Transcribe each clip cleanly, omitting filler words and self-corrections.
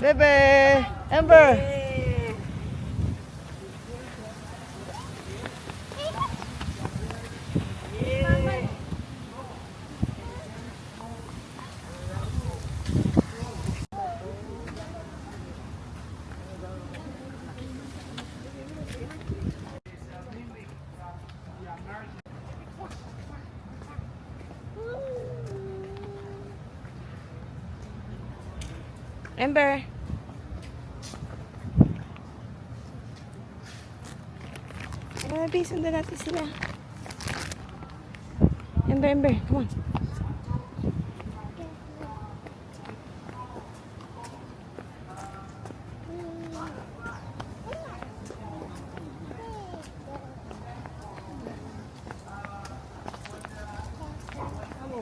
Bebe! Ember! Ember! Baby, sundan natin sila. Ember, come on.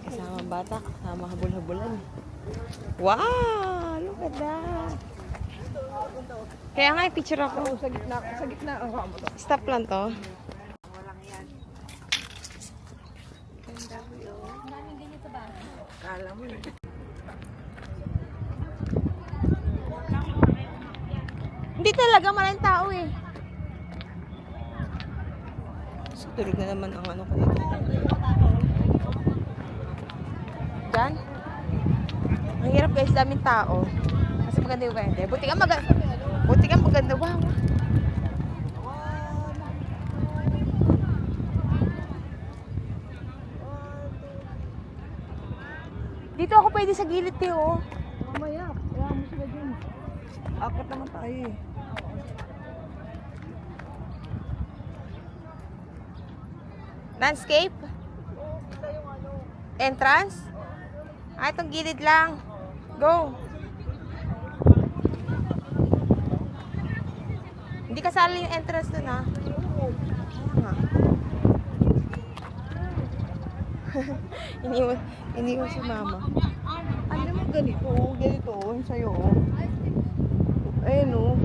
Kasama bata, kasama habol-habulan. Wow! Look at that! Kaya nga, picture ako. Sa gitna ang kamo to. Stop lang to. Walang yan. Maraming ganito ba? Kala mo eh. Hindi talaga, maraming tao eh. So, tulog na naman ang ano ko dito. Diyan? Ang hirap guys, daming tao. Kasi maganda yung weather. Buti ka maganda. Wow. Dito ako pwede sa gilid eh, oh. Mamaya, kaya mo sila dyan. Apat naman tayo eh. Landscape? Entrance? Ah, itong gilid lang. Go. Hindi kasali yung entrance dun, ha? Iniwan si mama. Ano naman ganito? Ganito, yung sa'yo. Ayun o.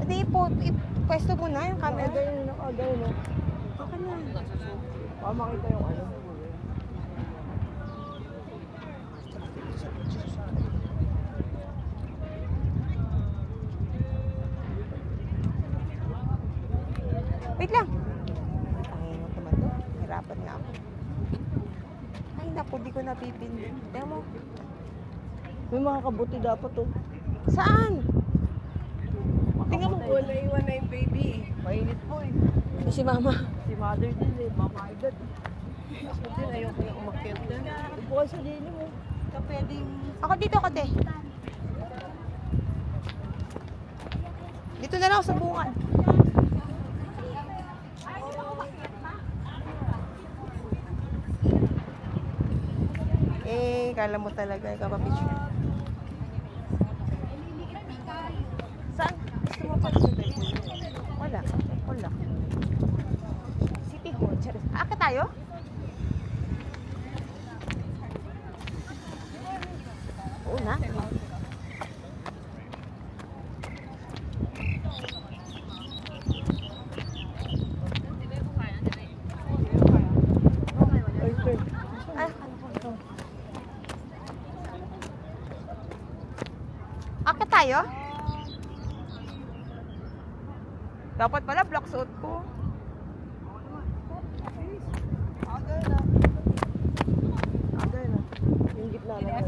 Hindi, pwesto mo na yung camera. Gano'n, no? Baka na. Baka makita yung ano. Wait lang. Ay, ano naman to? Hirapan nga ako. Ay, naku, di ko napipindin. Tingnan mo. May mga kabuti dapat to. Saan? Tingnan mo, wala iwan na yung baby eh. Mainit po eh. Si mama. Si mother din eh, mama agad. Ako din, ayoko na umakyat din. Upo ka sa lili mo. Ka pwedeng... Ako dito, kate. Dito na lang ako sa bungan. Eh, kala mo talaga, kapapicture. Saan? Gusto mo pa dito? Wala. Wala. City Hall. Aka tayo? Oo na. Ay, sir. Ay, aka tayo? Dapat pala black suit ko. Agay na. Agay na. Yung gitna na.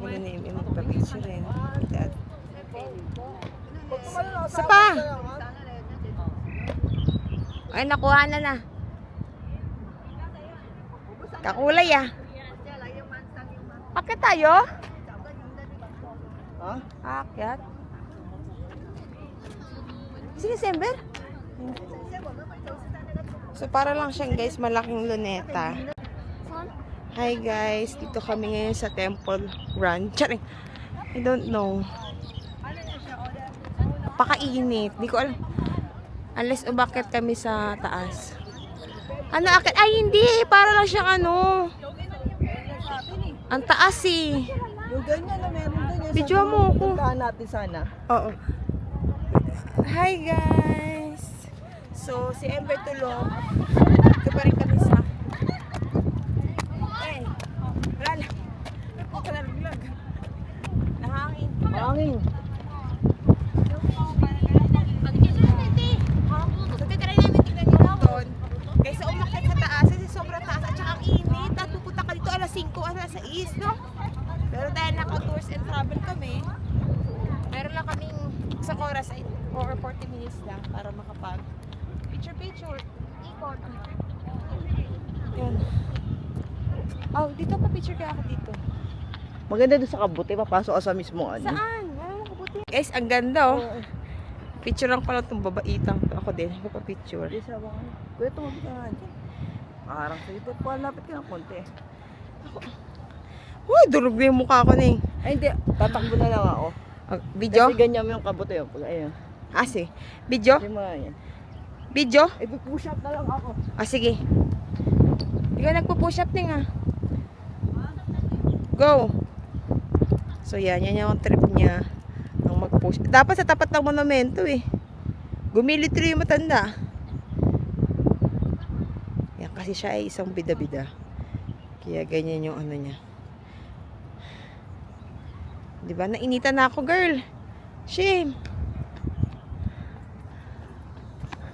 Hindi na yung magpapicture eh. Dad. Isa pa! Ay, nakuha na. Kakulay ah. Bakit tayo? Ha? Akyat. Sige, December. So, para lang siyang guys, malaking luneta. Hi guys, dito kami ngayon sa Temple Run. Charing. I don't know. Pakainit. Di ko alam. Unless umakyat kami sa taas. Ano akit? Ay, hindi. Para lang siyang ano. Ang taas eh. Yung ganyan na meron ganyan. Video mo ako. Puntahan natin sana. Oo. Hi guys. So, si Ember tulog. Dito pa rin kami sa... Ning. So, titry namin tignan yung doon. Kaysa umakyat sa taas, kasi sobrang taas at saka ang init. At pupunta ka dito alas 5, alas 6, no? Pero dahil naka-tours and travel kami, meron lang kaming isang oras ay or 40 minutes lang para makapag picture. Ikot. Yun. Oh, dito pa picture kaya ako dito. Maganda doon sa kabuti, papasok ka sa mismo ano. Saan? Wala mo kabuti. Guys, ang ganda oh. Picture lang pala itong babaitang to. Ako din, magpa-picture. Hindi sa bang. Kuya, tumabot ka nga dyan. Parang sa ito, lapit ka ng konti. Uy, durog na yung mukha ko na eh. Ay hindi, tatakbo na lang ako. Video? Kasi ganyan mo yung kabuti yung pag ayun. Sige. Video? Kasi mga yan. Video? Push up na lang ako. Sige. Hindi ka nagpo-push up din ah. Go! So yan yung trip niya. Ang mag-push. Dapat sa tapat ng monumento eh. Gumilid tuloy yung matanda. Yan, kasi siya ay isang bida-bida. Kaya ganyan yung ano niya. Diba? Nainitan na ako, girl. Shame.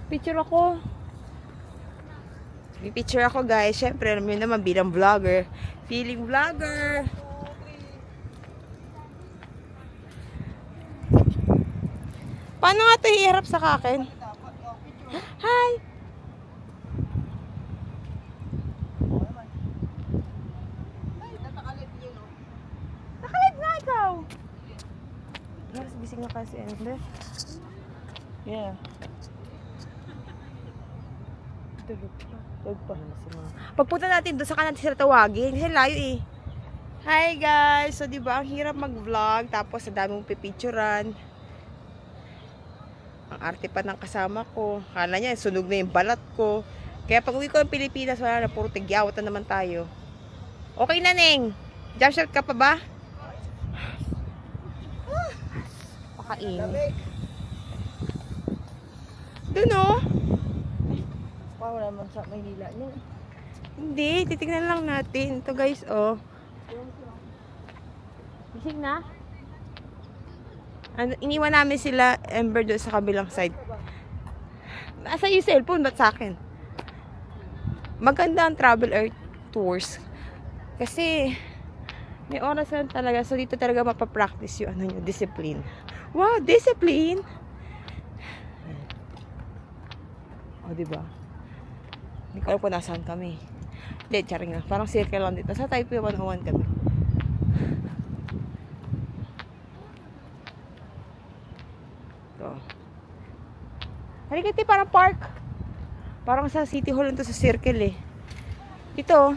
Picture ako. May picture ako, guys. Siyempre, alam niyo naman bilang vlogger. Feeling vlogger. Paano nga ito hiharap sa kakin? Hi! Nakalive nga ikaw! Yes, gising na kasi. Ano? Yeah. Tulog pa. Pagpunta natin doon, saka natin sila tawagin. Kasi layo eh. Hi guys! So diba, ang hirap mag-vlog. Tapos, ang dami mong pipicturan. Ang arte pa ng kasama ko. Kala niya, sunog na yung balat ko. Kaya pag uwi ko ng Pilipinas, wala na, puro tigyawat na naman tayo. Okay na, Neng. Jump shot ka pa ba? Pakain. Doon oh. Wala naman sa Maynila niya. Hindi, titignan lang natin. Ito guys, oh. Gising na? Ano, iniwan namin sila Ember doon sa kabilang side. Nasa yung cellphone, ba't sa akin? Maganda ang travel air tours. Kasi, may oras lang talaga. So, dito talaga mapapractice yung ano nyo, discipline. Wow, discipline! O, diba? Hindi ko alam kung nasaan kami. Hindi, charing lang. Parang circle lang dito. Sa Taipei 101 kami. Ito. Halika, ito parang park. Parang sa City Hall ito sa circle eh. Dito.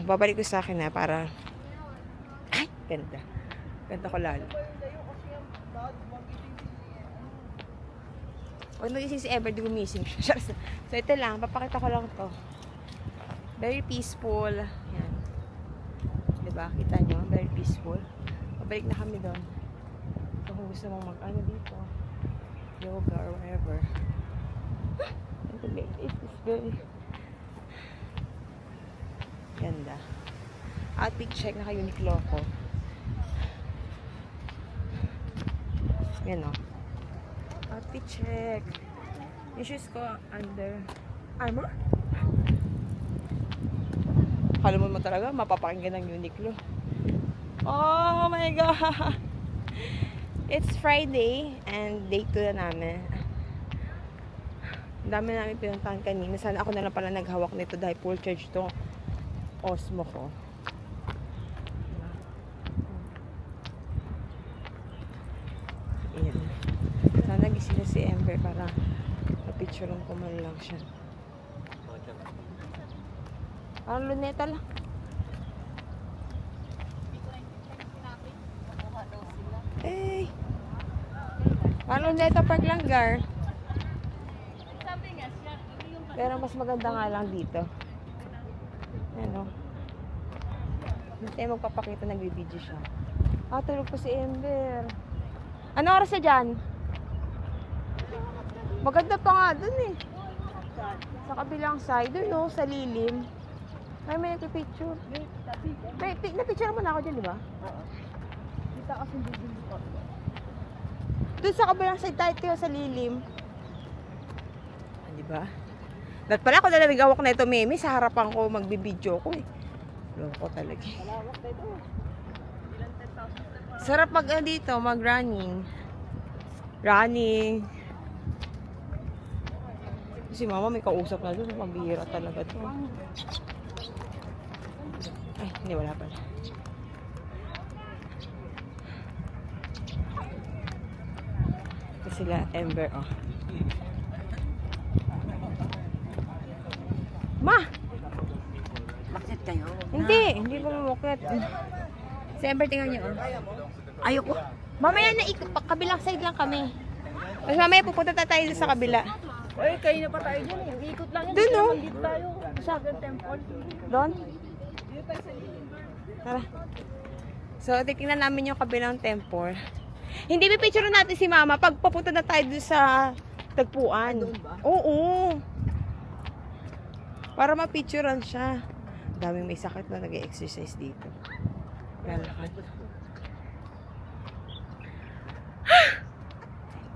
Babalik ko sa akin na para... Ay, ganda. Ganda ko lalo. Pag nagising si Ever, di gumising siya. So, ito lang. Papakita ko lang to. Very peaceful. Yan. Diba? Kita nyo? Very peaceful. Pabalik na kami doon. So, kung gusto mong mag-ano dito, yoga or whatever. Ito, it is very ganda. Outfit check. Naka-Uniqlo ko. Yan o. Outfit check. Yung shoes ko under Armour. Kala mo talaga, mapapakinggan ng Uniqlo. Oh my God! It's Friday and day 2 na namin. Ang dami namin pinuntahan kanina. Sana ako na lang pala naghawak nito dahil full charge tong Osmo ko. Ayan. Sana gising na si Ember para mapicturean ko man lang siya. Parang luneta lang. Eh. Parang luneta park lang, Gar. Pero mas maganda nga lang dito. Ano? Hindi tayo magpapakita, nag-video siya. Ah, tulog po si Ember. Ano oras na dyan? Maganda pa nga dun eh. Sa kabilang side, dun no, sa lilim. Ay, may nagpipicture. May, napicture mo na ako dyan, di ba? kita kasi bibili ko. Doon sa kabilang side tayo Teo, sa lilim. Ah, di ba? Dapat pala ako na nagawak na ito, Meme. Sa harapan ko, magbibideo ko eh. Loko talaga. Malawak na ito. Sarap mag dito, mag-running. Running. Si mama may kausap na doon. Mabihira talaga to. Ay, hindi, wala pala. Ito sila, Ember, oh. Ma! Bakit kayo? Hindi pa mamukit. Si Ember, tingnan niyo, oh. Ayoko. Mamaya na kabilang side lang kami. Tapos mamaya pupunta tayo sa kabila. Oy, kayo na pa tayo dyan eh. Ikot lang yun. Doon, oh. Dito tayo. Sa temple. Doon? Tara. So, titingnan namin yung kabilang temple. Hindi pipicture natin si mama pag papunta na tayo doon sa tagpuan. Doon ba? Oo. Para mapicturean siya. Daming may sakit na nag-exercise dito. Lalakad.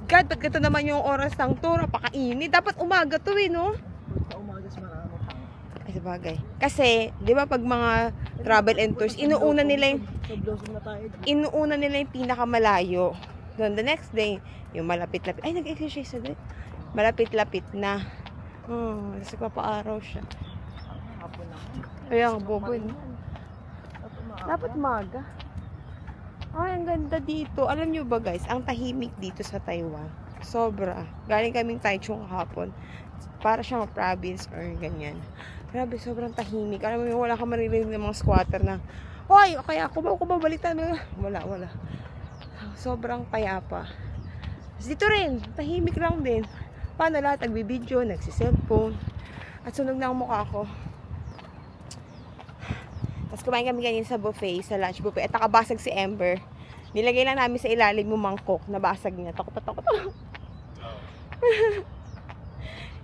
God, ba't ganito naman yung oras ng to? Napakainit. Dapat umaga to eh, no? Sa umaga sa marami. Ay, sabagay. Kasi, di ba pag mga travel and tours, inuuna nila yung pinakamalayo. Doon, the next day, yung malapit-lapit. Ay, nag-exercise na din. Malapit-lapit na. Kasi papaaraw siya. Kaya ang bobo, no? Dapat maga. Ay, ang ganda dito. Alam nyo ba guys, ang tahimik dito sa Taiwan. Sobra. Galing kaming Taichung kahapon. Para siyang province or ganyan. Grabe, sobrang tahimik. Alam mo, wala ka maririnig ng mga squatter na, hoy, kaya ako babalitan. Wala. Sobrang payapa. Dito rin, tahimik lang din. Paano lahat? Nagbibideo, nagsiselfone. At sunog na ang mukha ko. Tapos kumain kami ganyan sa buffet, sa lunch buffet. At nakabasag si Ember. Nilagay lang namin sa ilalim yung mangkok. Nabasag niya. Takot.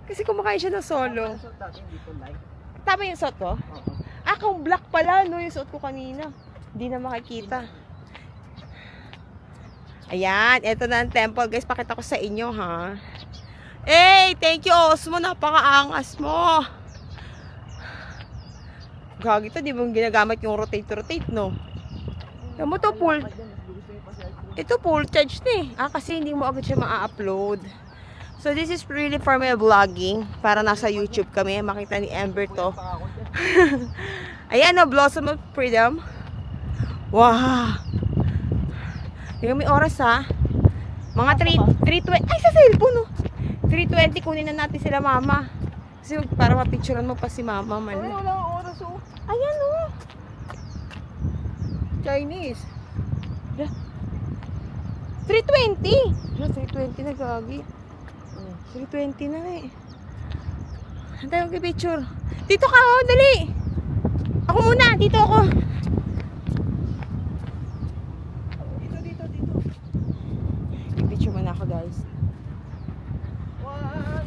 Kasi kumakain siya ng solo. Tama yung suot ko? Kung black pala, no? Yung suot ko kanina. Hindi na makikita. Ayan, eto na ang temple. Guys, pakita ko sa inyo, ha? Hey, thank you, Osmo. Napakaangas mo. Gagi to, di ba ginagamit yung rotate, no? Alam mo to, full. Ito, full charge na eh. Kasi hindi mo agad siya ma-upload. So, this is really for my vlogging. Para nasa YouTube kami. Makita ni Ember to. Ayan, no, Blossom of Freedom. Wow! Tingnan mo yung oras, ha? Mga 3:20. Ay, sa cellphone, no? 3:20, kunin na natin sila, mama. Kasi para mapicturean mo pa si mama. Ay, wala ang oras, oh. Ayan, oh. Chinese. 3:20. 3:20 na, gagi. 3:20 na eh. Hantay ko picture. Dito ka, oh, dali. Ako muna, dito ako. Dito. I-picture muna ako, guys. 1, 2,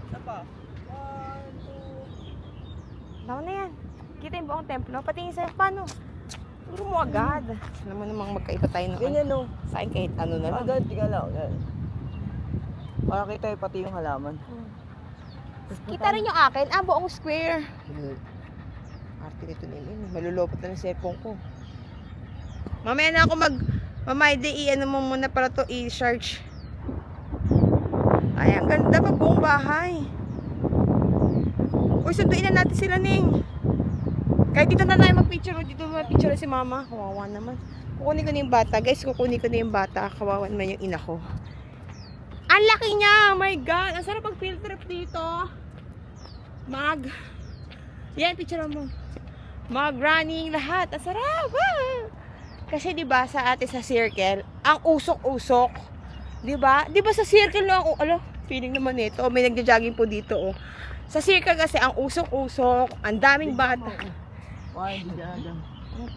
3. Isa pa. 1, 2. Tama na yan. Kita yung buong templo. Pati yung sa paano? Turo mo agad. Alam mo namang magkaiba tayo ng Ganyan, no? sa akin kahit ano na lang. Agad, tiga lang. Para kita pati yung halaman. Kita rin yung akin. Buong square. Arte nito nila. Malulopot na ng cellphone ko. Mamaya na ako mamayde i-ano mo muna para to i-charge. Ay, ang ganda pa buong bahay. Uy, sunduin na natin sila, Ning. Kahit dito na tayo mag-picture. Dito mag-picture si mama. Kawawa naman. Kukunin ko na yung bata. Guys, kukunin ko na yung bata. Kawawa naman yung ina ko. Ang laki niya! Oh my God! Ang sarap pag field trip dito. Yan, picture mo. Running lahat. Ang sarap! Ah! Kasi diba sa ate sa circle, ang usok-usok. Diba? Diba sa circle lang ako, feeling naman nito. May nagja-jogging po dito, oh. Sa circle kasi, ang usok-usok, ang daming bata. Why, hindi dyan.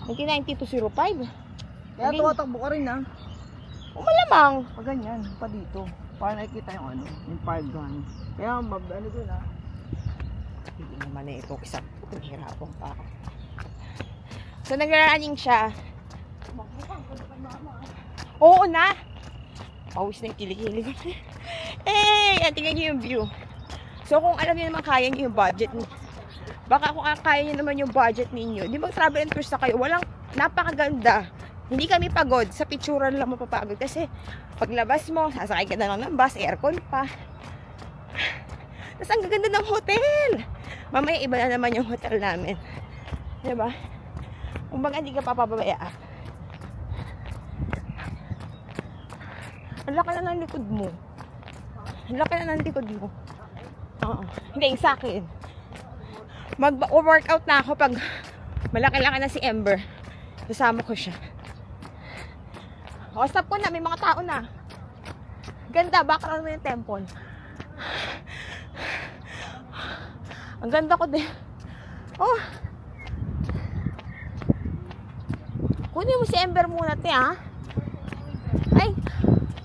199205. Kaya tumatakbo ka rin, ha? Malamang. Pag ganyan, pa dito. Para nakikita yung yung fire gun. Kaya ano dun, ha? Hindi naman na itong isa. Hirapan pa ako. So, nag-running siya. Oo na. Pawis na yung kilikili ko. Eh, tingnan nyo yung view. So, kung alam niyo naman kaya niyo yung budget niyo, baka kung kaya niyo naman yung budget ninyo, di ba travel and tours na kayo, walang napakaganda. Hindi kami pagod, sa picturean lang mapapagod. Kasi, paglabas mo, sasakay ka na lang ng bus, aircon pa. Tapos, ang gaganda ng hotel. Mamaya, iba na naman yung hotel namin. Di ba? Kung baga, hindi ka papabayaan. Ang laki na ng likod mo. Ang laki na ng likod mo. Oo. Hindi, sa akin. Mag-workout na ako pag malaki-laki na si Ember. Kasama ko siya. O, stop ko na. May mga tao na. Ganda. Background mo yung temple. Ang ganda ko din. Oh. Kunin mo si Ember muna, te, ha? Ay.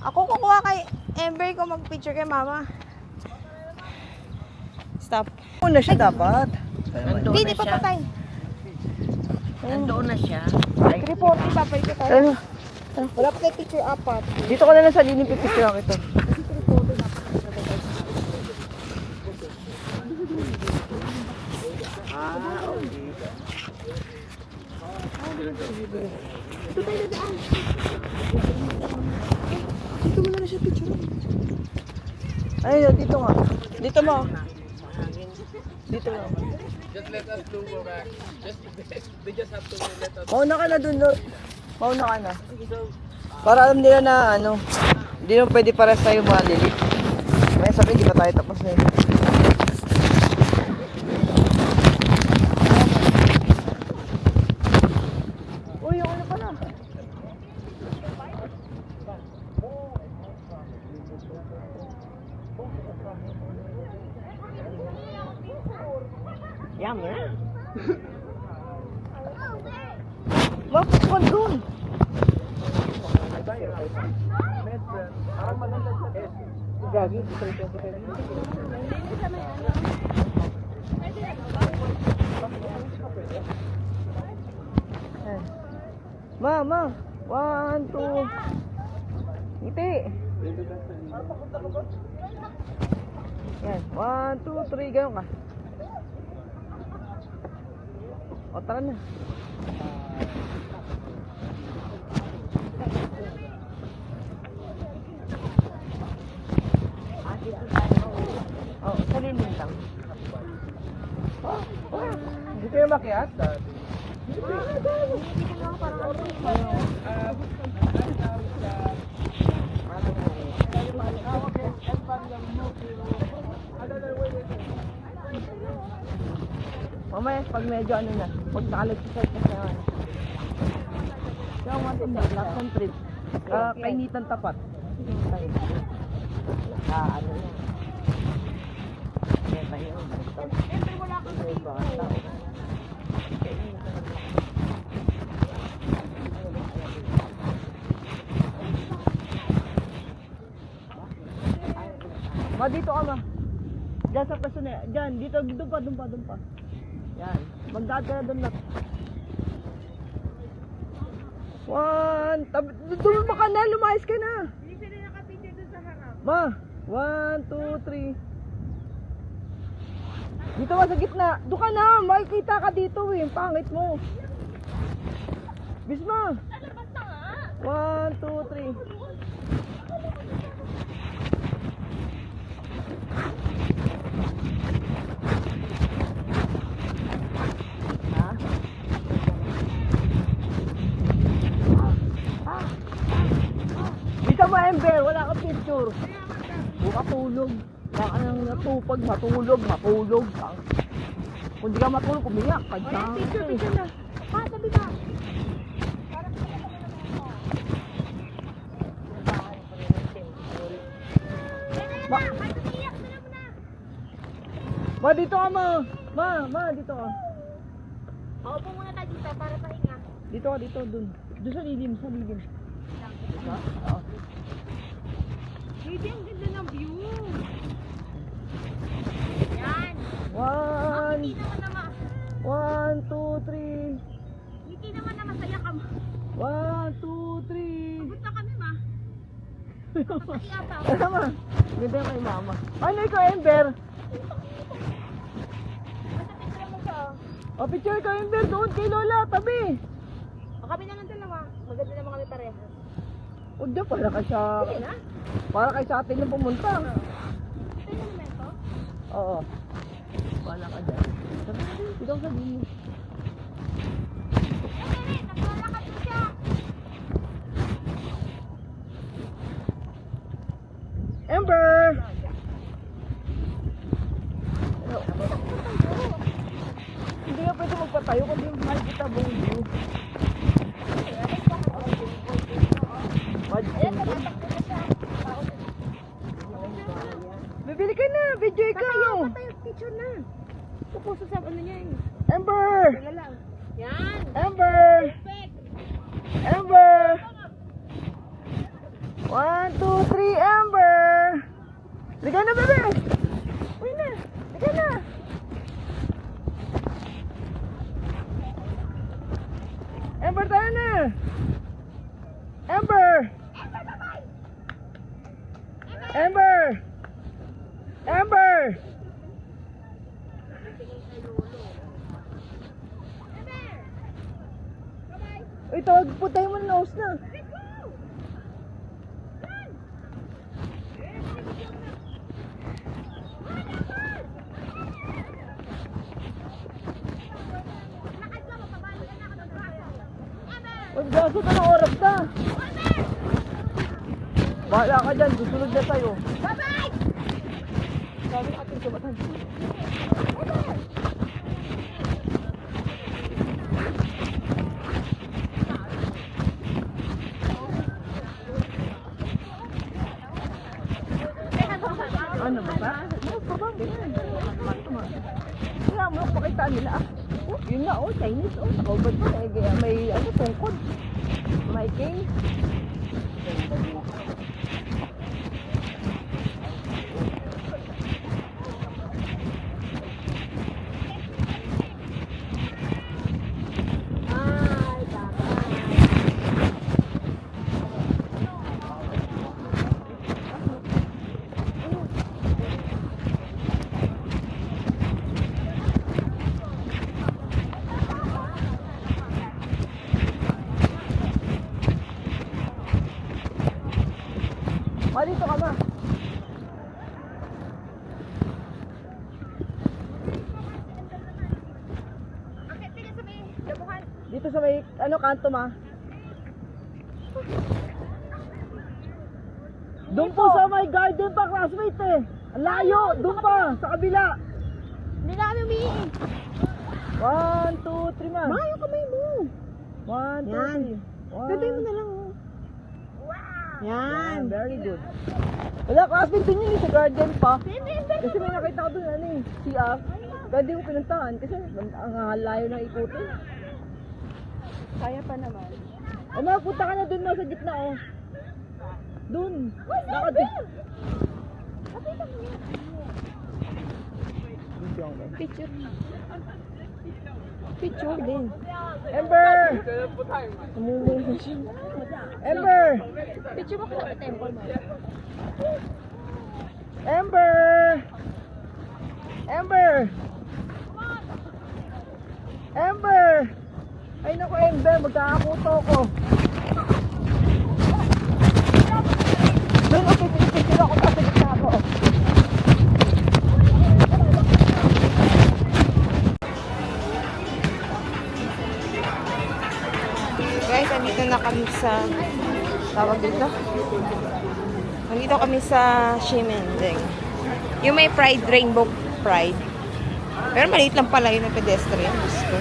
Ako kukuha kay Ember ko mag-picture kay mama. Stop. Una siya dapat. Hindi pa patay. Nandoon na siya. 340 papalit ko tayo. Wala pa tayo picture apat. Dito ka na lang sa lilim, pipicture ako ito. Dito mo na siya picture. Ay, no, dito nga. Dito mo. Dito nga. Just let us do go back. They just have to let us. Mauna ka na dun, Lord. Mauna ka na. Para alam nila na ano, hindi naman pwede para tayo malili. May sabihin, di ba tayo tapos na yun? Uy, yung ano pala? Yan mo na. Mapapag doon. Gagi, dito ito. Ma, 1, 2. Ngiti. Yan, 1, 2, 3, gayon ka. O, tara na. Oh, sa lilim lang. Hindi kayo makiat? Mamaya, pag medyo ano na, pag nakalag-sisay ka sa ano. Kaya nga din na, last and trip. Kainitan tapat. Ano na. Kaya tayo. Ma, dito ka ma. Diyan sa paso na, diyan, dito, doon pa. Yan, magdaan ka na doon lang. 1, doon ka na, lumayas ka na. Hindi sila nakapicture doon sa harap. Ma, 1, 2, 3. Dito ka sa gitna. Doon ka na, makikita ka dito eh, ang pangit mo. Bisma. 1, 2, 3. Dito mo, Ember, wala kang picture. Matulog. Wala ka nang natupag, matulog. Kung di ka matulog, umiyak. Picture na. Pa, sabi na. Ma, dito ka ma. Ma, dito ka. Paupo muna tayo dito para pahinga. Dito, dun. Doon sa lilim. Oo. Baby, ang ganda ng view. Yan. 1, Hindi naman na 1, 2, 3. Hindi naman na masaya ka. 1, Tama. Ganda yung kay mama. Ano ikaw, Ember? O, picture ka, Ember. Doon kay Lola, tabi. O kami na ng dalawa. Maganda naman kami parehas. O, diyan, para kay sa... Sige na. Para kay sa atin na pumunta. Ito yung elemento. Oo. Wala ka dyan. Sabi na din, ikaw sabihin. Naglalakad na siya. Ember! Ano? Hindi nga pwede magpatayo kundi makikita buong view. Bibili ka na! Video ikaw! Picture na. Pupuso sa ano niya eh. Ember! Wala lang. Yan. Ember! Ember! 1, 2, 3, Ember! Liga na, bebe! Uy na! Liga na! Ember, tayo na! Ember! Ember! Ember! Uy, tawag po tayo mo nose na. Uy, gaso ka ng oras na. Bahala ka dyan, susunod na tayo. Bye-bye! Sabi natin sumatan. Ano ba ba? No, probable yan. Kaya mo, pakitaan nila. Oh, yun nga, oh, Chinese. Oh, nakaubad pa. May, ano, tungkod. May king. Dito ka ma. Okay, sige sa may dabuhan. Dito sa may, ano, kanto ma. Doon po sa may garden pa, classmate eh. Ang layo, doon pa, sa kabila. Hindi na kami umiiin. 1, 2, 3 ma. Ma, yung kamay mo. 1, 2, Yan. 3. Gagawin mo na lang oh. Yan. Very good. Wala, classmate din yun eh, sa garden pa. Kasi may nakita ko doon, ano eh, CR. Kaya di ko pinuntahan kasi ang layo ng ikutin. Kaya pa naman. O mapunta ka na doon na sa gitna oh. Doon. Lakad eh. Picture. Picture din. Ember! Put time. Ember! Picture mo sa temple mo. Ember! Ember! Ember! Ay naku, Ember, magkakakuto ko. Doon ako, pipicture ako, tapos na ako. Guys, andito na kami sa tawag dito. Nandito kami sa Ximending. Yung may Pride, Rainbow Pride. Pero maliit lang pala yun ng pedestrian. Diyos ko.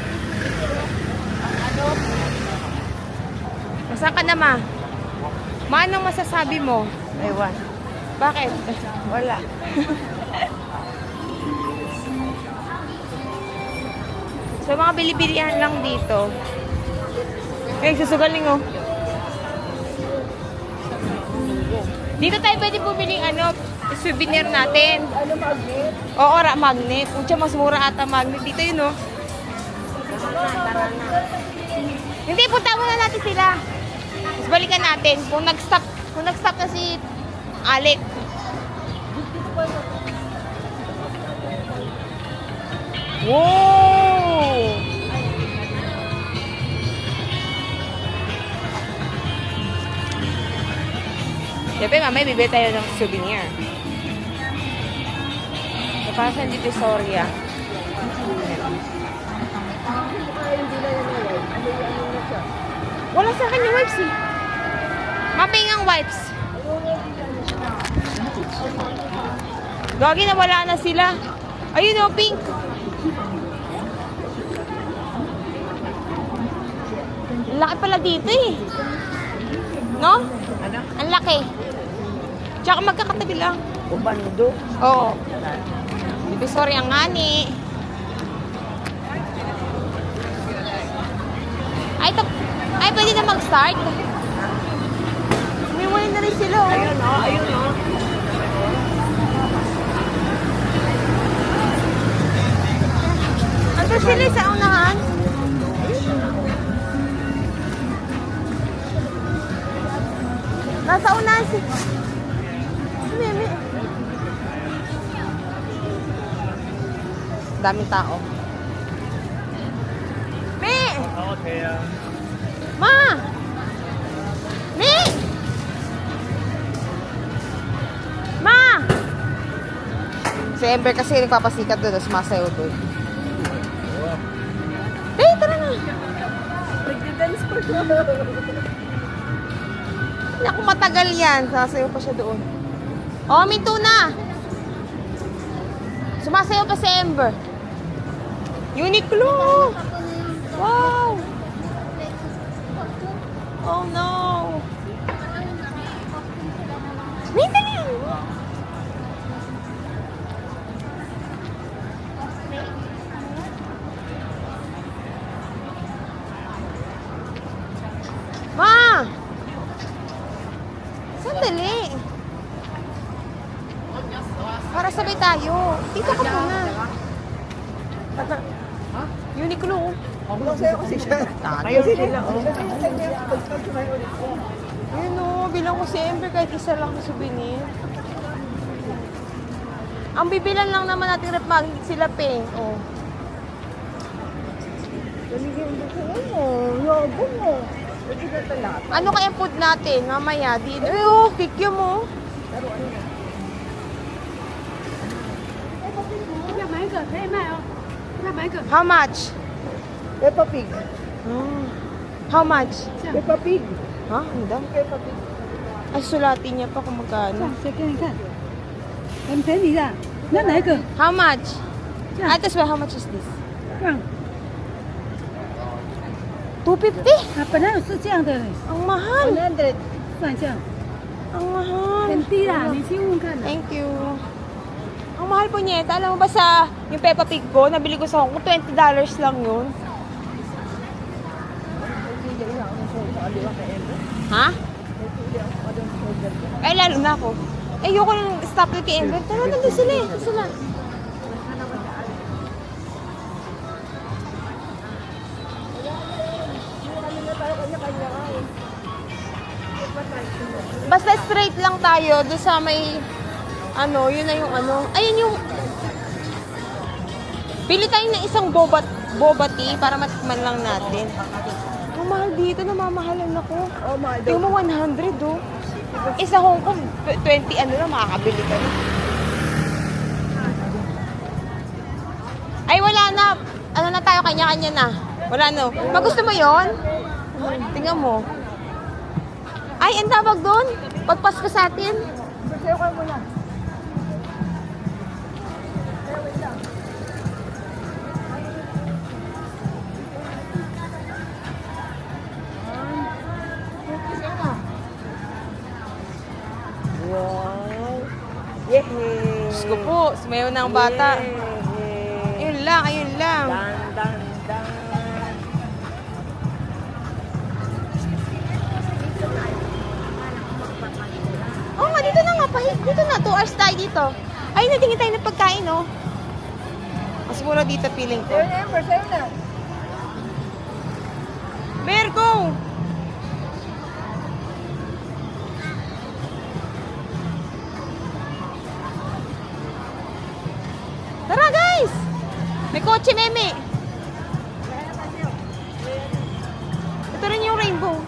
Nasaan ka na ma? Ma, anong masasabi mo? Ewan. Bakit? Wala. So mga bili-bilihan lang dito. Okay, susugaling oh. Dito tayo pwede bumili ano, souvenir natin. Ano magnet? Oo, magnet. Ucha, mas mura ata magnet. Dito yun oh. Tara na. Hindi, punta muna natin sila. Tapos balikan natin. Kung nag-stop na si Alik. Wow! Siyempre, mamaya bibili tayo ng souvenir. Napasan dito Soria. Wala sa akin yung wipes eh. Maping ang wipes. Gagi na wala na sila. Ayun o, pink. Ang laki pala dito eh. No? Ang laki. Tsaka magkakatabi lang. Bando. Oo. Divisoria nga ni. Ay, pwede na mag-start. May wala na rin sila. Oh. Ayun o, ayun o. Ando sila sa unahan. Nasa unahan si... Mimi. Daming tao. Mi! Okay, Ma! Mi! Ma! Si Ember kasi nagpapasikat doon, tapos sumasayaw doon. Hey, tara na! Nag-dance pa siya. Naku, matagal yan. Sasayaw pa siya doon. Oh, minto na! Sumasayaw pa si Ember. Uniqlo! Wow! Oh no! Minto na yan! Ma! Sandali. Para sabay tayo. Dito ka muna. Uniqlo. Ako lang sa'yo kasi siya. Ayun sila. Ayun o, bilang ko si Ember kahit isa lang na souvenir. Ang bibilan lang naman natin rep magiging sila pink. Oh. Yabo mo. Pwede na talaga. Ano kaya food natin? Mamaya. Ay, oh, kikyo mo. How much? Peppa Pig. How much? Peppa Pig. Ha? Ang dami. Peppa Pig. Ay, sulatin niya pa kung magkano. 再给你看，很便宜的。那哪一个？ How much? 这样 Ah, this way, how much is this? 这样 250? 啊，本来是这样的， Ang mahal. 100. 算这样， Ang mahal. 很低啦，你去问问看啦。 Thank you. Ang mahal po niya. Alam mo ba sa yung Peppa Pig ko, nabili ko sa Hong Kong, $20 lang yun. Ha? Ay, lalo na ako. Eh, ayoko nang stop na kay Ember. Tara, nandun sila eh. Nandun sila. Basta straight lang tayo doon sa may ano, yun na yung ano. Ayun yung pili tayo ng isang boba tea para matikman lang natin. Ang mahal dito, namamahalan ako. Oh, mahal daw. Tingnan mo 100 oh. Isa Hong Kong 20 ano na makakabili ka na. Ay wala na. Ano na tayo, kanya-kanya na. Wala no. Magusto mo 'yon? Tingnan mo. Ay, ang tawag doon. Pagpasko sa atin. Sayo ka muna. Wow. Yehey. Diyos ko po, sumayaw na ang bata. Yehey. Ayun lang, ayun lang. Dan, dan, dan. Oo nga, dito na nga pa. Dito na, 2 hours tayo dito. Ay, natingin tayo ng pagkain, oh. Mas mura dito, feeling ko. Sayo na, Ember, sayo na. Bear, go! May kotse, meme. Ito rin yung rainbow.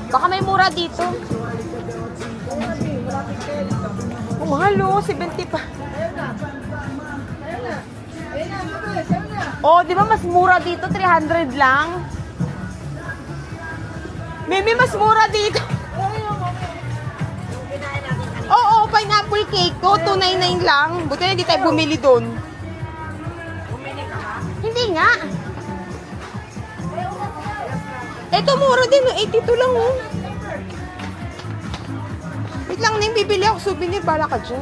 Baka may mura dito. Oh, mahal oh, 70 pa. Oh, di ba mas mura dito? 300 lang. Mimi, mas mura dito. Oo, pineapple cake ko. 299 lang. Buti na di tayo bumili doon. Hindi nga. Ito mura din. 82 lang oh. Wait lang na yung bibili ako. Souvenir. Bala ka dyan.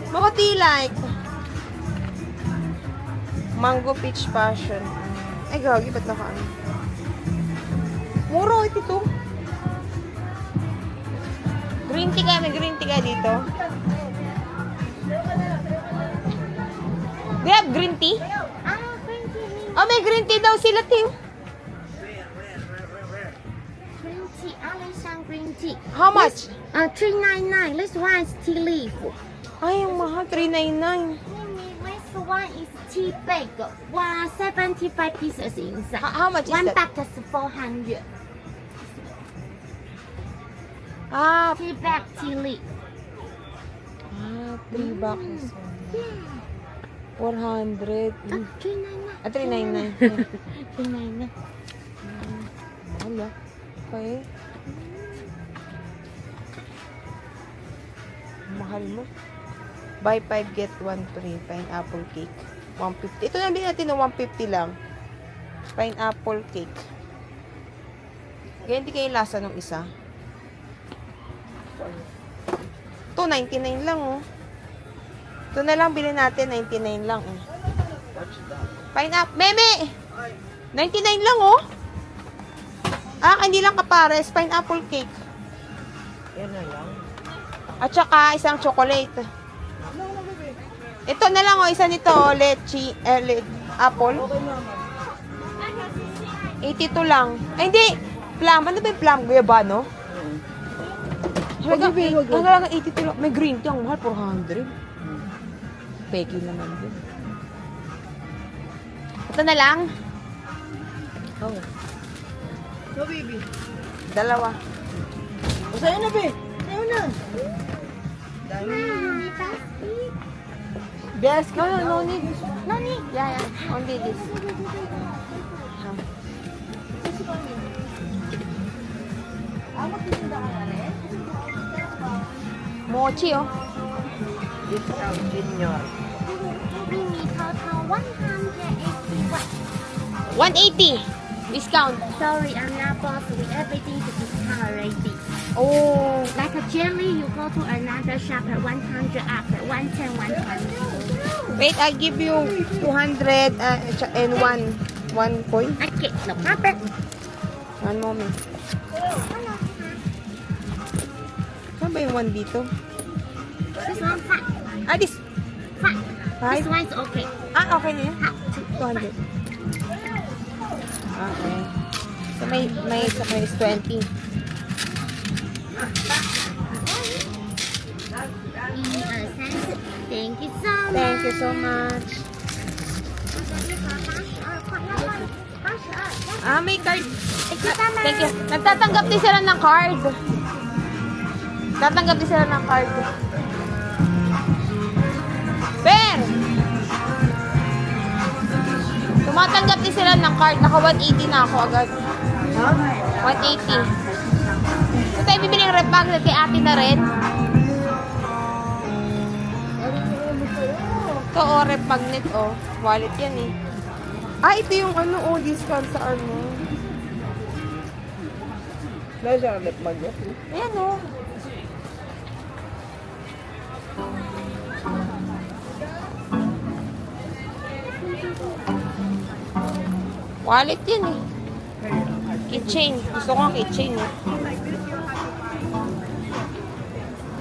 Mga like. Mango peach passion. Ay, gagi. Ba't nakaano? Mura, ito. Green tea ka. May green tea ka dito. Do you have green tea? Oh, may green tea daw sila, Tim. Green tea, Alishan green tea. How much? 399. This one is tea leaf. Ay, ang mahal. 399. This one is tea bag. 175 pieces inside. How much is One that? bag is 400. Ah, Tea bag, tea leaf. 3 bucks. 400. 399. Ah, 399. 399. Wala. Okay. Mahal mo. Buy 5, get 1 free. Pineapple cake. 150. Ito na bilhin natin ng 150 lang. Pineapple cake. Ganyan din kayo yung lasa ng isa. 299 lang oh. Ito na lang bilhin natin. 99 lang oh. Pineapple. Meme! 99 lang oh. Ah, hindi lang kapares. Pineapple cake. Yan na lang. At saka isang chocolate. Ito na lang oh, isa nito oh, apple. 82 lang. Ay hindi, plum. Ano ba yung plum? Guayabano? Halaga 82 lang. May green tea, ang mahal, 400. Peki naman din. Ito na lang. Oh. So, baby. Dalawa. O, sa'yo na, be. Sa'yo na. Dami. Best. No need. No need. Yeah. Only this. Mochi oh. Discount senior. We need total 181. 180. Discount. Sorry, I'm not boss with everything to discount already. Oh. Like a jelly, you go to another shop at 100 after 110, 120. Wait, I'll give you 200 and one coin. Okay, no problem. One moment. Saan ba yung one dito? This one fat. Ah, this. Fat. Five? This one's okay. Ah, okay na yun. Fat. 200. Okay. So may is 20. Thank you so much. Thank you so much. Ah, may card. Thank you. Nagtatanggap din sila ng card. Tatanggap din sila ng card. Per! Tumatanggap din sila ng card. Naka 180 na ako agad. Ha? 180. Ito tayo bibili ng rep magnet kay ate na rin. Ito oh, rep magnet oh. Wallet yan eh. Ah, ito yung ano oh, discount sa ano. Dahil siya lip mag-get. Ayan oh. Wallet yan eh. Keychain. Gusto ko ang keychain eh.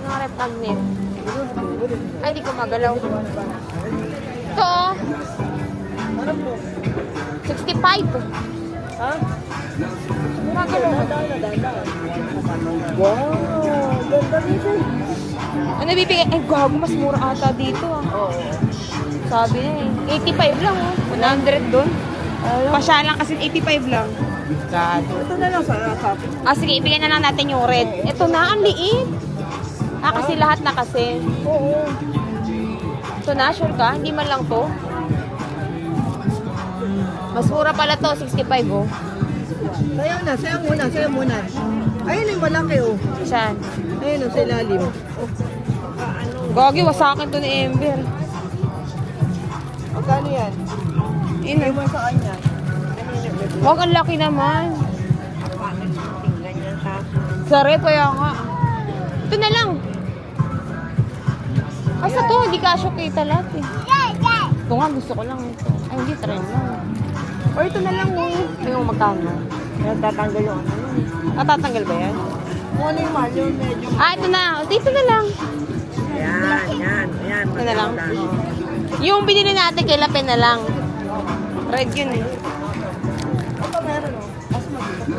Ano rep magnet? Ay, di ko magalaw. Ito oh. 65. Ha? Magalaw. Dahil. Wow, ganda dito. Ano bibigay? Ay, gago, mas mura ata dito ah. Oo. Sabi niya eh. 85 lang oh. 100 doon. Pasya lang kasi 85 lang. Gago. Ito na lang sa sabi. Ah, sige, ibigay na lang natin yung red. Ito na, ang liit. Ah, kasi lahat na kasi. Oo. Ito na, sure ka? Hindi man lang to. Mas mura pala to, 65 oh. Sayaw na, sayaw muna. Ayun yung malaki oh. Saan? Ayun oh, sa ilalim. Gagi, wasakin to ni Ember. Magkano yan? Ina. Mo sa kanya. Wag, ang laki naman. Tingnan yan ha. Sarap, kaya nga. Ito na lang. Kasi to, hindi kasyo kita lahat eh. Ito nga, gusto ko lang ito. Ay, hindi, try lang. Or ito na lang oh. Yung magkano. Natatanggal yung ano. Natatanggal ba yan? Kung ano yung mahal yung medyo. Ah, ito na. Dito na lang. Yan. Ito na lang. Yung binili natin kay Lape na lang. Red yun eh. Ito meron oh. Mas maganda.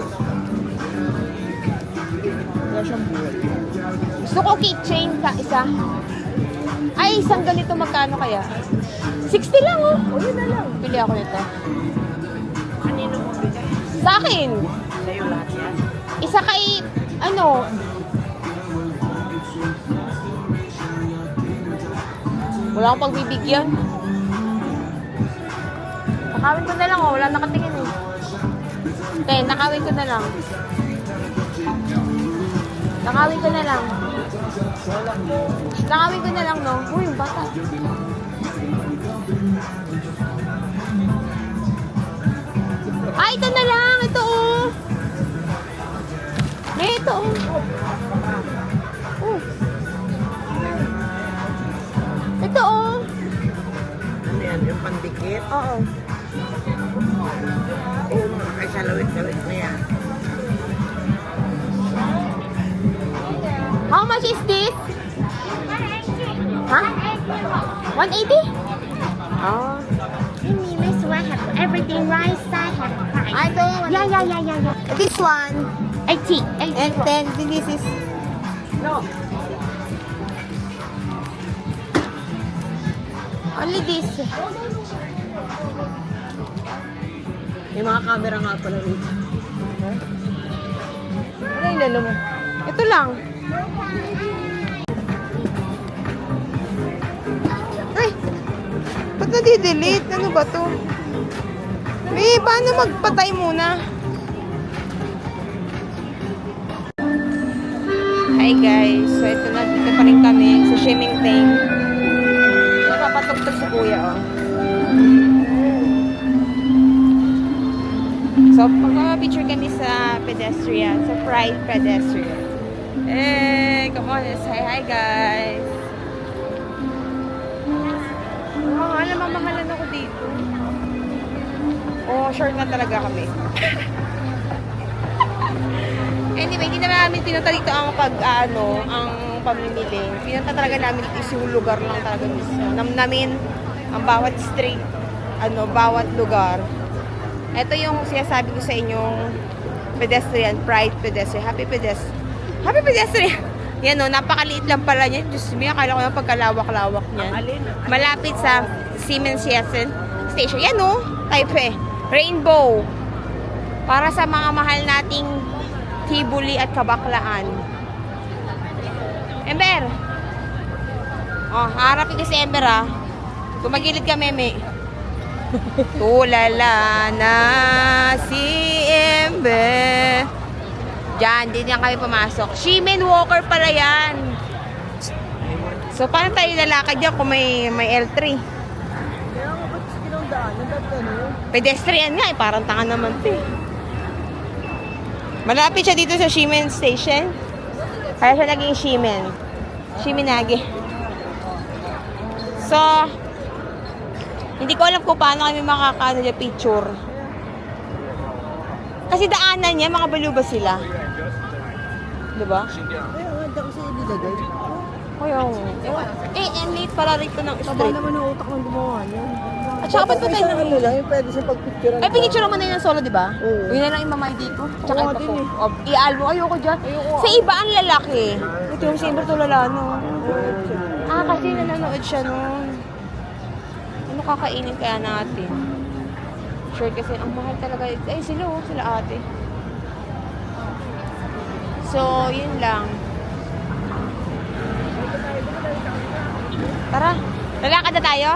Wala siyang buhay. Gusto ko keychain ka, isa. Ay, isang ganito magkano kaya? 60 lang oh. O yun na lang. Pili ako nito. Kanino mo bigay? Sa akin. Sa'yo lahat yan. Isa kay, ano? Wala akong pagbibigyan. Nakawin ko na lang oh. Wala nakatingin eh. Okay, nakawin ko na lang. Nakawin ko na lang. Nakawin ko na lang, no? Uy, yung bata. Ay, ito na lang. Ito, oh. May ito, oh. Oh. Ito, oh. Ano yan? Yung pandikit? Oo. Oo. Ay, salawit-lawit na yan. How much is this? Huh? 180? Oh. This one have everything right side have price. I don't. Yeah. This one. 80. And then this is. No. Only this. May mga camera nga pala rito. Ano yung lalo mo? Ito lang. Ay! Ba't nadi-delete? Ano ba to? May, paano magpatay muna? Hi guys. So ito na, dito pa rin kami sa swimming tank. Napapatugtog si kuya, oh. So, pagka-picture kami sa pedestrian, sa Pride pedestrian. Eh, come on, say hi guys. Mamahalan ako dito. Oh, short na talaga kami. Anyway, hindi na namin pinunta dito ang ang pamimili. Pinunta talaga namin dito is yung lugar lang talaga mismo. Namnamin ang bawat street, bawat lugar. Ito yung sinasabi ko sa inyong pedestrian, Pride pedestrian, happy pedestrian. Yan o, napakaliit lang pala niyan. Diyos me, akala ko yung pagkalawak-lawak niyan. Malapit sa Siemens Yesen Station. Yan o, Taipei. Rainbow. Para sa mga mahal nating Tibuli at Kabaklaan. Ember. Oh, harapin ko si Ember ah. Tumagilid ka, meme. Tulala na si Ember. Diyan, din yan kami pumasok. Shimen Walker pala yan. So, paano tayo lalakad dyan kung may L3? Kaya nga, ba't sinundaan? Pedestrian nga eh, parang tanga naman ito eh. Malapit siya dito sa Shimen Station. Kaya siya naging Shimen. Shiminage. So, hindi ko alam kung paano kami makakaano dyan picture. Kasi daanan niya, mga baluba sila. Diba? Kaya nga, hindi ako sa'yo nilagay. Kaya nga. And late pala rito ng Taba street. naman yung utak ng gumawa niya. At saka ba't ba tayo Ano lang, yung pwede sa pagpicturean. Ay, pinicture mo na yun ng solo, di ba? Oo. Yun na lang yung mamay dito. Tsaka Oo, ito din po. eh. Oh, i-albo, ayoko dyan. Sa iba ang lalaki. Ito yung simber tulala, no? Ah, kasi nanonood siya nun. Ano kakainin kaya natin? Sure kasi, ang mahal talaga. Ay, sila oh, sila ate. So, yun lang. Tara, lalakad na tayo?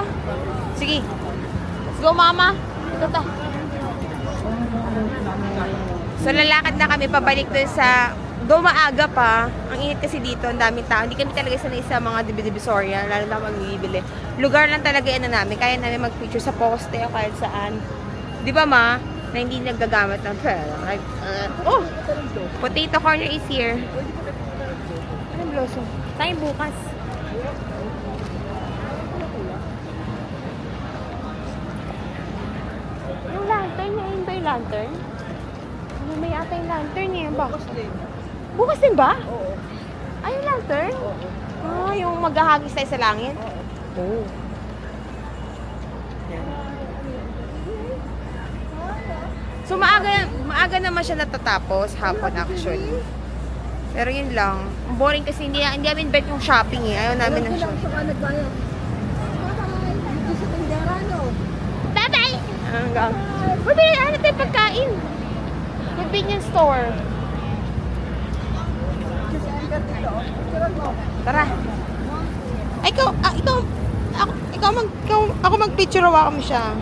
Sige. Let's go, mama. Ito ta. So, lalakad na kami pabalik dun sa... Though maaga pa, ang init kasi dito, ang daming tao. Hindi kami talaga sanay sa mga divisoria, lalo na magbibili. Lugar lang talaga yan na namin. Kaya namin mag-picture sa poste o kahit saan. Di ba, ma? Na hindi nagagamit ng pera. Like, oh! Potato corner is here. Anong blossom? Tayo bukas. Yung lantern niya, yun ba yung lantern? Ano, may ata yung lantern niya. Bukas din. Bukas din ba? Oo. Ay, yung lantern? Oo. Ah, yung maghahagis tayo sa langit? Oo. So, maaga naman siya natatapos, hapon actually. Pero yun lang. Ang boring kasi hindi namin bet yung shopping eh. Ayaw namin ng shopping. Saka nagbayad. Dito sa tindera, no? Bye-bye! Hanggang. Mabili, ano tayo pagkain? Convenience store. Kasi angat dito. Picturean mo. Tara. Ay, ako mag-picture awa kami siya.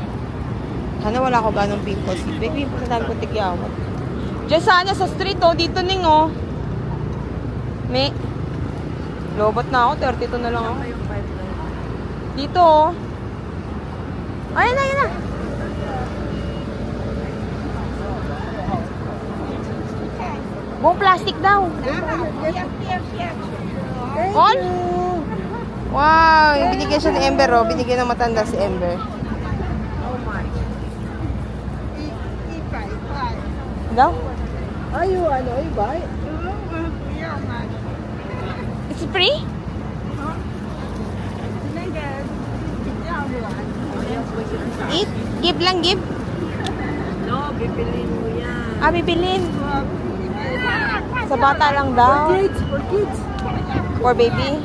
Sana wala ko ganong pimples. May pimples na dami kong tigyawat. Diyan sana sa street, oh. Dito ning, oh. May. Lobot na ako. 32 na lang ako. Dito, oh. Ayan na, ayan na. Buong plastic daw. All? Wow, yung binigyan siya ni Ember, oh. Binigyan ng matanda si Ember. Daw? Ay, yung ano, iba. It's free? Eat? Give lang, give? No, bibilin mo yan. Ah, bibilin. Sa bata lang daw. For kids. For baby?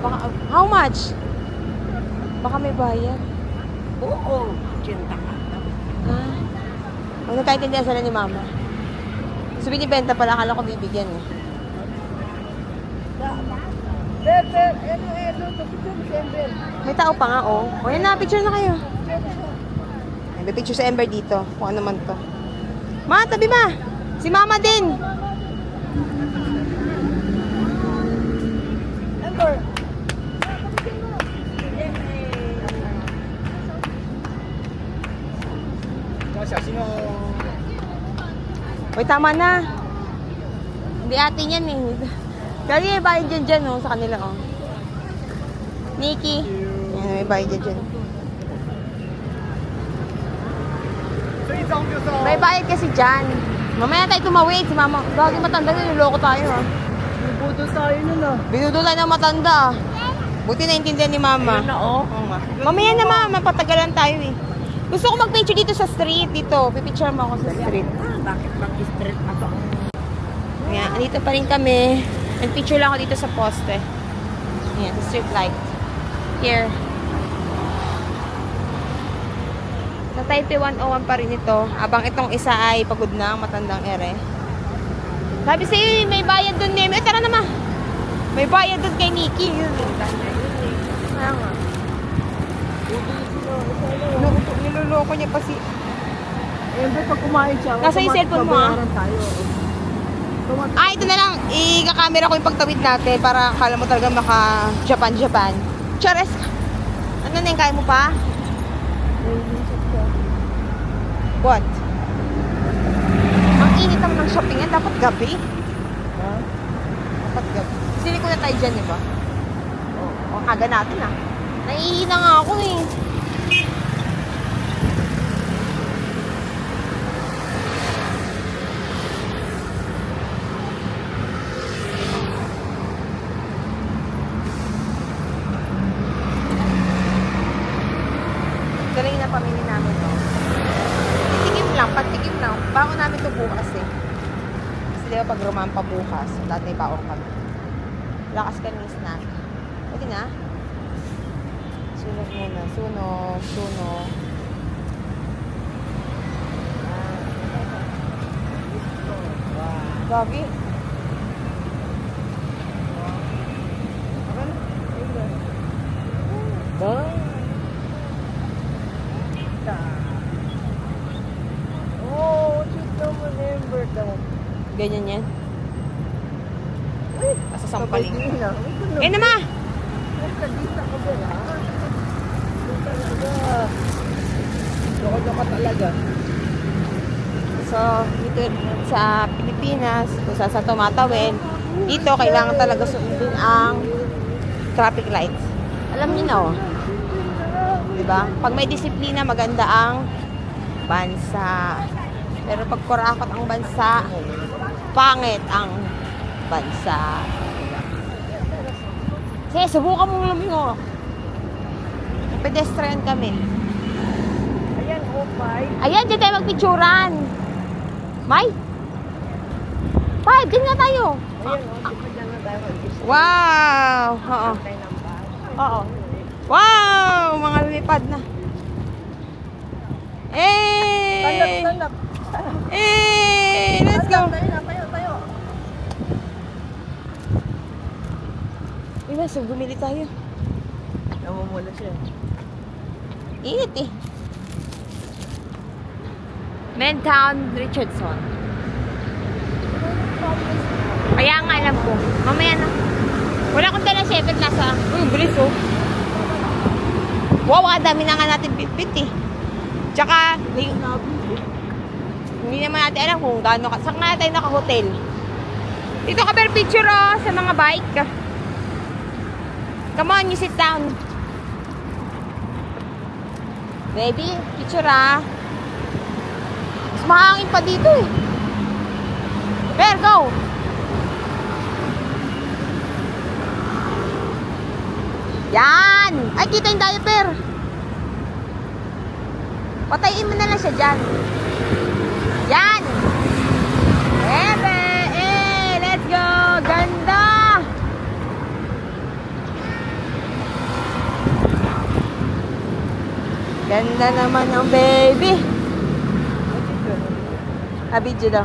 Baka, how much? Baka may bayad. Oo. Kinta ka. Ah. Ano nagkaintindihan sila ni mama? So, binibenta pala. Akala ko bibigyan eh. May tao pa nga, oh. O, yan na. Picture na kayo. Ay, may picture sa Ember dito. Kung ano man to. Ma, tabi ba? Si mama din. Ember. Uy, tama na. Hindi atin yan eh. Lagi may bayad dyan, oh, sa kanila, oh. Nikki. Yan, may bayad dyan. May bayad kasi dyan. Mamaya tayo tumawid. Si mama, lagi matanda, niloloko tayo, ha. Budo tayo nun, ah. Binudo tayo ng matanda, ah. Buti naintindihan ni mama. Ayun na, oh. Oo nga. Mamaya na, mama. Patagalan tayo, eh. Gusto ko mag-picture dito sa street. Dito. Pipicture mo ako sa street. Bakit mag-street na to? Ayan, andito pa rin kami. Nag-picture lang ako dito sa poste. Ayan, sa street light. Here. Sa Taipei 101 pa rin ito. Abang itong isa ay pagod na, ang matandang ere. Sabi sa'yo, may bayad dun, Nemi. Eh, tara naman. May bayad dun kay Nikki. Kaya nga. Niloloko niya pa si... Ember, pag kumain siya, Nasa yung cellphone mo, ah? babayaran tayo. Ah, ito na lang. Ika-camera ko yung pagtawid natin para akala mo talaga maka-Japan. Chares! Ano na yung kaya mo pa? What? Ang init naman ng shopping yan. Dapat gabi. Ha? Dapat gabi. Sili ko na tayo dyan, di ba? O, aga natin ah. Naiihina nga ako eh. pamili namin, no? Patikim lang. Baon namin to bukas eh. Kasi di ba pag rumampa bukas, dati baon kami. Lakas kami ng snack. Pwede na? Sunog muna. Sunog. Gagi. Oh, chito mo number daw. Ganyan yan. Asa sampaling. Kapag na. Eh nama! Nagkadita ko ba na? Talaga. Loko-loko talaga. So, dito sa Pilipinas, kung saan tumatawid, dito kailangan talaga sundin ang traffic lights. Alam niyo na, oh. Diba? Pag may disiplina, maganda ang bansa. Pero pag kurakot ang bansa, pangit ang bansa. Sige, subukan mo lumingo. Pedestrian kami. Ayan, opay. Ayan, dyan tayo magpicturan. May? Pai, dyan nga tayo. Ayan, di pa dyan na tayo. Wow! Oo. Tayo ng bahay. Oo. Wow! Mga lumipad na. Eh! Stand up. Eh! Let's go! Tayo. Iba, so bumili tayo. Namumula siya. Init eh. Mentown Richardson. Kaya nga alam ko. Mamaya na. Wala akong dala syempre nasa. Bilis oh. Wow, dami na nga natin bit-bit eh. Tsaka, hindi naman natin alam kung gaano ka. Saan nga tayo naka-hotel? Dito ka pero picture oh, sa mga bike. Come on, you sit down. Baby, picture ah. Mas mahangin pa dito eh. Bear, go! Yan! Ay, kita yung diaper. Patayin mo na lang siya dyan. Yan! Ebe! Let's go! Ganda! Ganda naman ng baby. Video daw.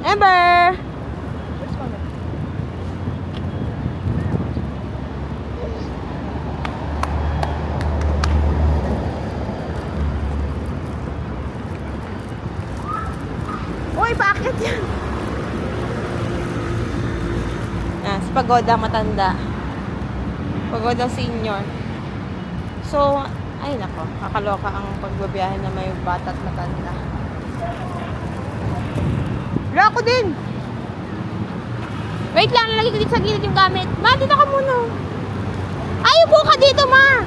Amber! Uy, bakit yan? Si Pagoda matanda. Pagoda senior. So, ay nako, kakaloka ang pagbabiyahe na may bata at matanda. Wala ako din. Wait lang, nalagay ko dito sa gilid yung gamit. Ma, dito ka muna. Ay, upo ka dito, ma.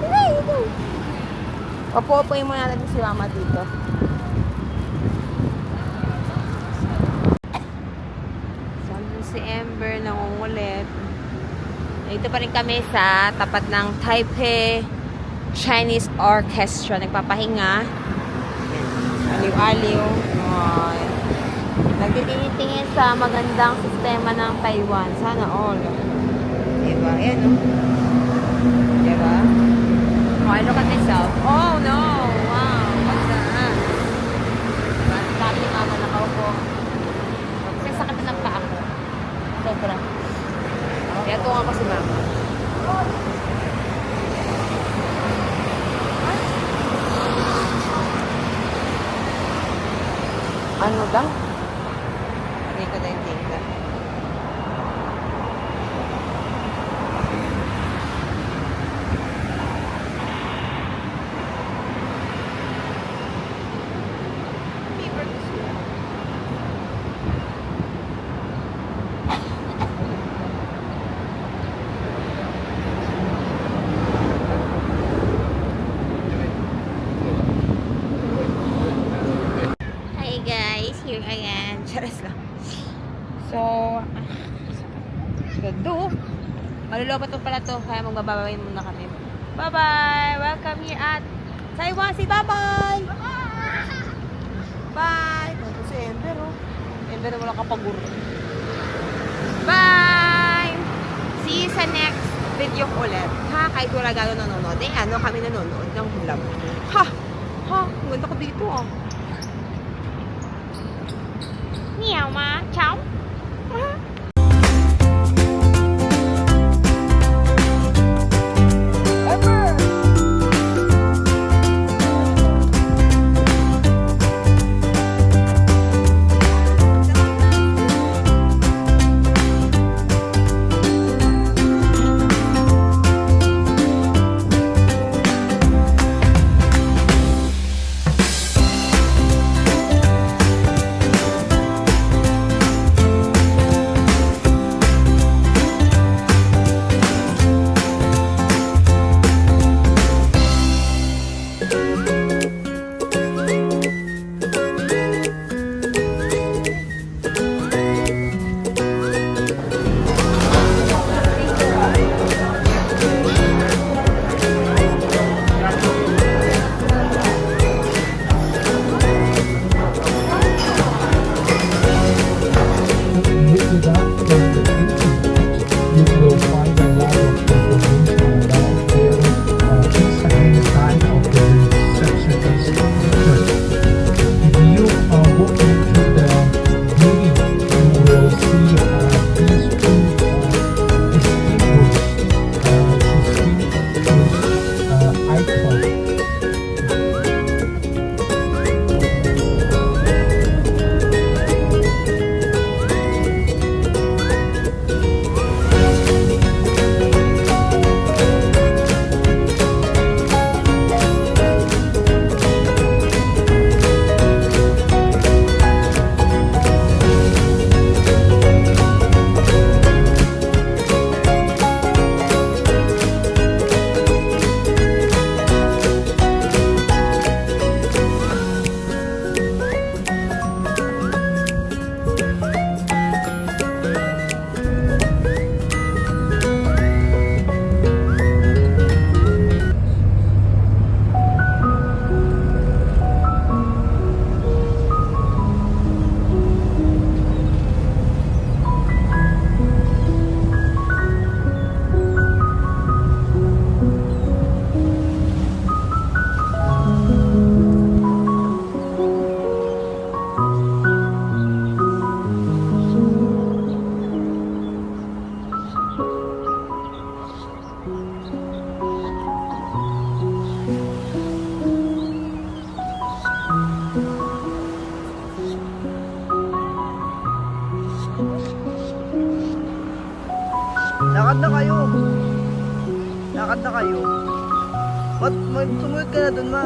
Dito. Upo-upuin mo natin si mama dito. Si Amber nangungulit. Dito pa rin kami sa tapat ng Taipei Chinese Orchestra. Nagpapahinga. Aliw-aliw. Nagtitingin sa magandang sistema ng Taiwan. Sana all. Diba? Ayan o. Diba? Oh, I look at myself. Oh no! Wow! What's that? Diba? Sabi ni mama nakaupo. Kasi sakit na ng paa ko. Sobra. Kaya tunga ko si mama. Ano daw? Dito na yung tinta. Here again. Charas lang. So, gado. Malulobot pa pala to. Kaya magbabawin muna kami. Bye-bye. Welcome here at Taiwan. Say bye-bye. Bye. Ito si Ember, oh. Ember na wala kapaguro. Bye! See you sa next video ulit. Ha? Kahit wala gano'n nanonood. Eh, ano kami nanonood ng vlog. Ha! Ha! Ang ganda ko dito, ah. Meow, ma. Ciao. Lakad na kayo. Lakad na kayo. Ba't sumunod ka na dun, ma?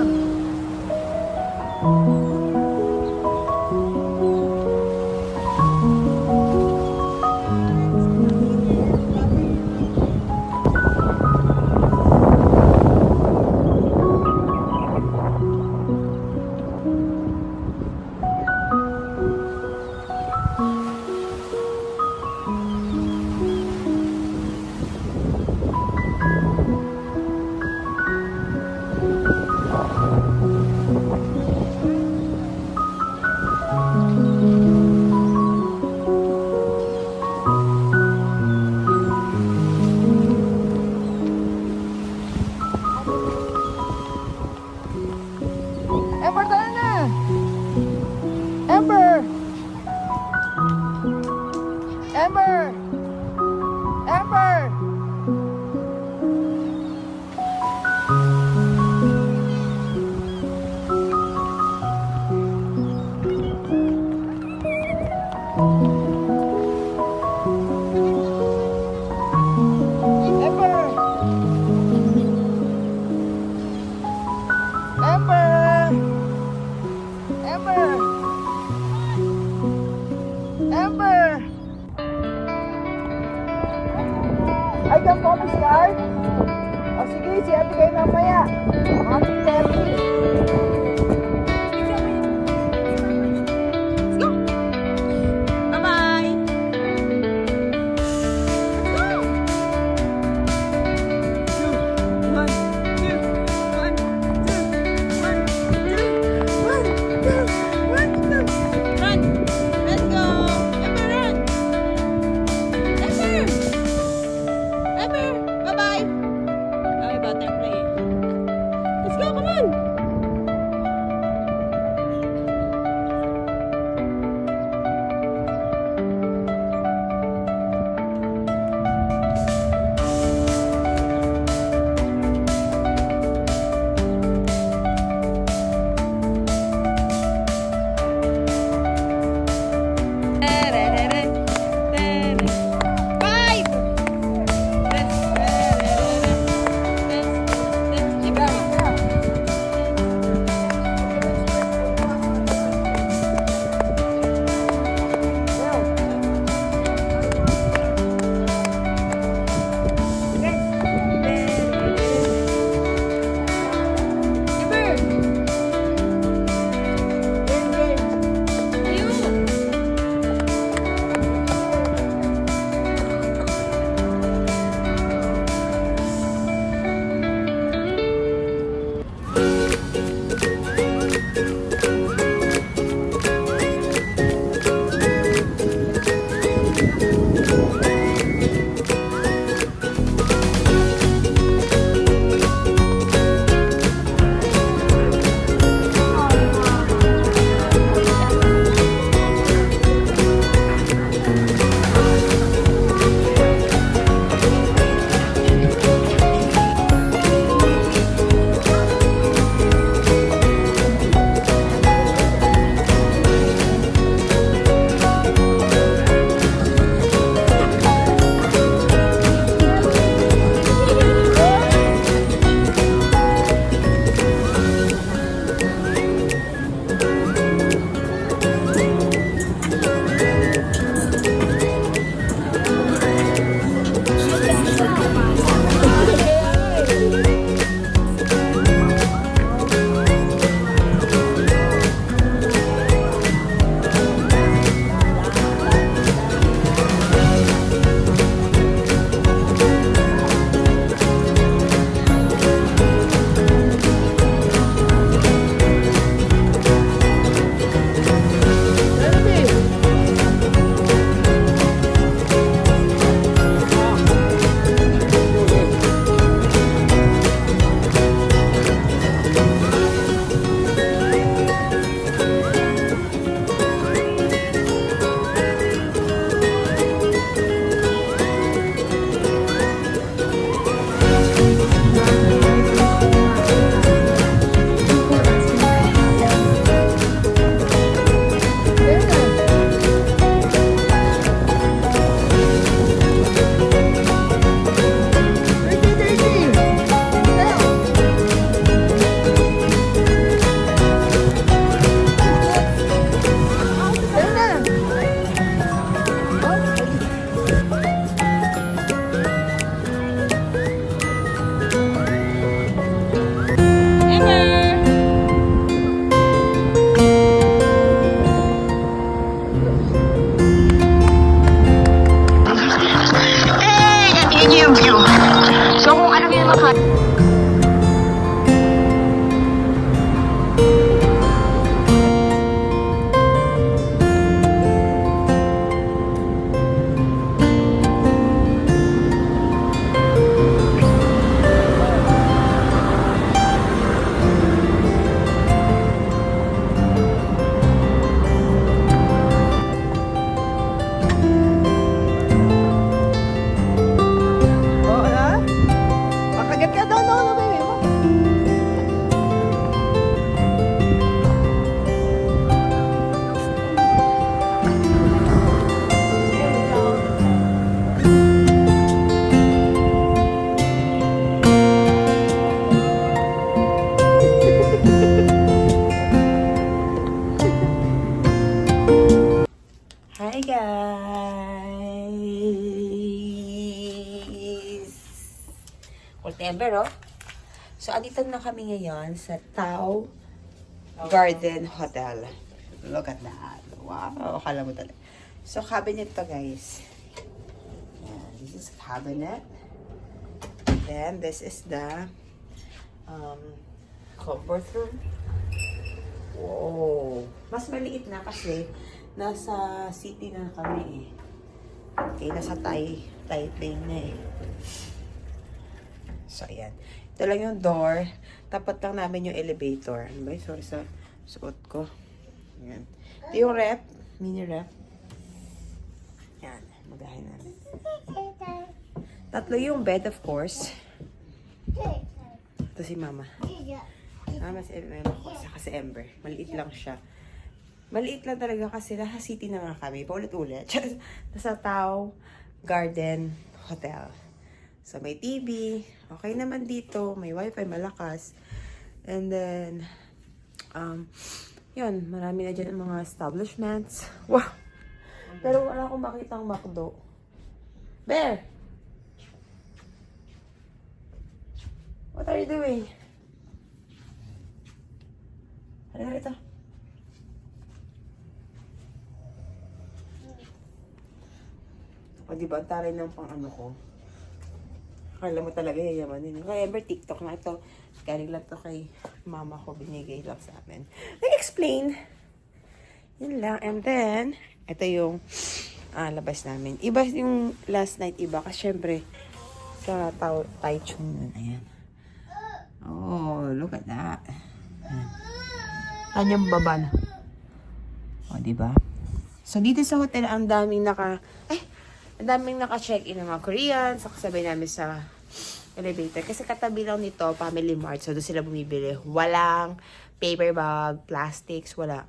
Ember, tara na! Ember! Ember! Ember! Ember! Ember! Ember! Ember! Ay, the police car? O sige, si ate kayo mamaya. Mga 3:30. Let's go! Bye-bye! Let's go! 2, 1. butterfly. Let's go, come on! Hi guys! Whatever, oh. So, andito na kami ngayon sa Tao Garden Hotel. Look at that. Wow, akala mo talaga. So, cabinet to, guys. Yan, this is cabinet. Then, this is the comfort room. Wow. Mas maliit na kasi nasa city na kami eh. Okay, nasa Thai plane na eh. So, ayan. Ito lang yung door. Tapat lang namin yung elevator. Ano ba? Sorry sa suot ko. Yan. Ito yung rep. Mini rep. Yan. Magahin namin. Tatlo yung bed, of course. Ito si Mama. Mama si saka si Ember. Maliit lang siya. Maliit lang talaga kasi nasa city na nga kami. Paulit-ulit. Nasa Tao Garden Hotel. So, may TV. Okay naman dito. May wifi, malakas. And then, yun. Marami na dyan ang mga establishments. Wow! Pero wala akong makitang McDo. Bear! What are you doing? Halika rito. O, diba? Ang taray ng pang ano ko. Akala mo talaga yayamanin. Kaya ever TikTok na ito. Galing lang to kay mama ko. Binigay lang sa amin. Nag-explain. Yun lang. And then, ito yung labas namin. Iba yung last night. Iba. Kasi syempre, sa Taichung. Ayan. Oh, look at that. Kanyang baba na. O, diba? So, dito sa hotel, ang daming naka-check-in ng mga Korean. So, kasabay namin sa elevator. Kasi katabi lang nito, Family Mart. So, doon sila bumibili. Walang paper bag, plastics, wala.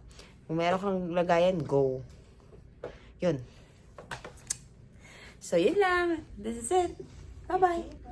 Kung meron kang lagayan, go. Yun. So, yun lang. This is it. Bye-bye.